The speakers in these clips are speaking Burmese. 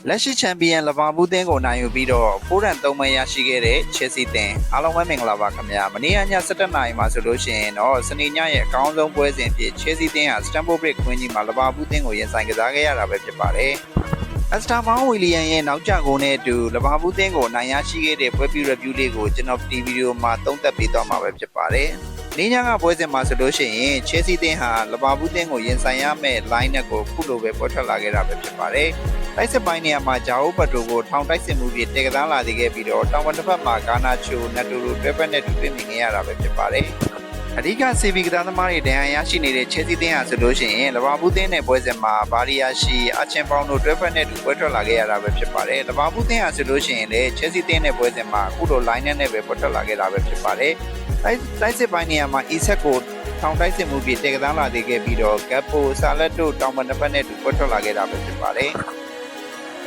လက်ရှိချန်ပီယံလီဗာပူးသင်းကိုနိုင်ယူပြီးတော့4ရန်3မှတ်ရရှိခဲ့တဲ့ Chelsea သင်းအားလုံးပဲမင်္ဂလာပါခင်ဗျာမနေ့ကည7:00 နာရီမှာဆိုလို့ရှိရင်တော့စနေညရဲ့အကောင်းဆုံးပွဲစဉ်ဖြစ် Chelsea သင်းဟာ Stamford Bridge ကွင်းကြီးမှာလီဗာပူးသင်းကိုရင်ဆိုင်ကစားခဲ့ရတာပဲဖြစ်ပါတယ်အစတာမောင်းဝီလီယံရဲ့နောက်ကျဂိုးနဲ့အတူလီဗာပူးသင်းကိုနိုင်ရရှိခဲ့တဲ့ပွဲပြီး review လေးကိုကျွန်တော်ဒီဗီဒီယိုမှာသုံးသပ်ပေးသွားမှာပဲဖြစ်ပါတယ်။နေ့ညကပွဲစဉ်မှာဆိုလို့ရှိရင် Chelsea သင်းဟာလီဗာပူးသင်းကိုရင်ဆိုင်ရမယ့် line နဲ့ကိုခုလိုပဲပေါ်ထွက်လာခဲ့တာပဲဖြစ်ပါတယ်။တိုက်စစ်ပိုင်းနေရာမှာဂျာအိုဘတ်တိုကိုထောင်တိုက်စစ်မှုပြီးတက်ကစားလာသေးခဲ့ပြီးတော့တောင်ဝတစ်ဖက်မှာဂါနာချိုနက်တိုလိုတွဲဖက်နဲ့တူတွေ့မြင်ခဲ့ရတာပဲဖြစ်ပါတယ်။အဓိက CV ကစားသမားတွေဒဏ်ရာရရှိနေတဲ့ Chelsea သင်းဟာဆိုလို့ရှိရင်လီဗာပူးသင်းနဲ့ပွဲစဉ်မှာဘာရီယာရှိအချင်ပေါင်တို့တွဲဖက်နဲ့တူပွဲထွက်လာခဲ့ရတာပဲဖြစ်ပါတယ်။လီဗာပူးသင်းဟာဆိုလို့ရှိရင်လည်း Chelsea သင်းနဲ့ပွဲစဉ်မှာအခုလို line နဲ့ပဲပွဲထွက်လာခဲ့တာပဲဖြစ်ပါတယ်။တိုက်စစ်ပိုင်းနေရာမှာ Isak ကိုထောင်တိုက်စစ်မှုပြီးတက်ကစားလာသေးခဲ့ပြီးတော့ Gakpo ဆာလက်တို့တောင်ပန်တစ်ဖက်နဲ့တူပွဲထွက်လာခဲ့တာပဲဖြစ်ပါတယ်။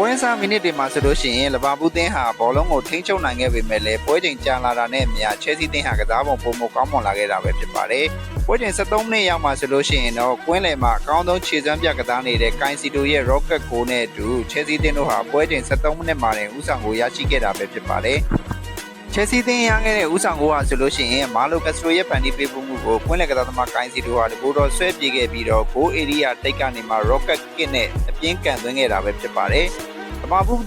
ပွဲစားမိနစ်တွေမှာဆိုလို့ရှိရင်လီဗာပူးသင်းဟာဘောလုံးကိုထိန်းချုပ်နိုင်ခဲ့ပေမဲ့လည်းပွဲချိန်ကြာလာတာနဲ့အမျှ Chelsea သင်းဟာကစားပုံပုံမကောင်းမွန်လာခဲ့တာပဲဖြစ်ပါတယ်။ပွဲချိန်73မိနစ်ရောက်မှဆိုလို့ရှိရင်တော့ကွင်းလယ်မှာအကောင်းဆုံးခြေစွမ်းပြကစားနေတဲ့ကိုင်စီတိုရဲ့ rocket goal နဲ့အတူ Chelsea သင်းတို့ဟာပွဲချိန်73မိနစ်မှာတင်ဦးဆောင်ကိုရရှိခဲ့တာပဲဖြစ်ပါတယ်။ Chelsea သင်းရခဲ့တဲ့ဦးဆောင်ကိုဟာဆိုလို့ရှိရင်မာလိုကက်စထရိုရဲ့ဖန်တီးပေးမှုကိုကွင်းလယ်ကစားသမားကိုင်စီတိုဟာဒီဘောတော်ဆွဲပြေးခဲ့ပြီးတော့ goal area တိတ်ကနေမှာ rocket kick နဲ့အပြင်းကန်သွင်းခဲ့တာပဲဖြစ်ပါတယ်။လီဗာပူး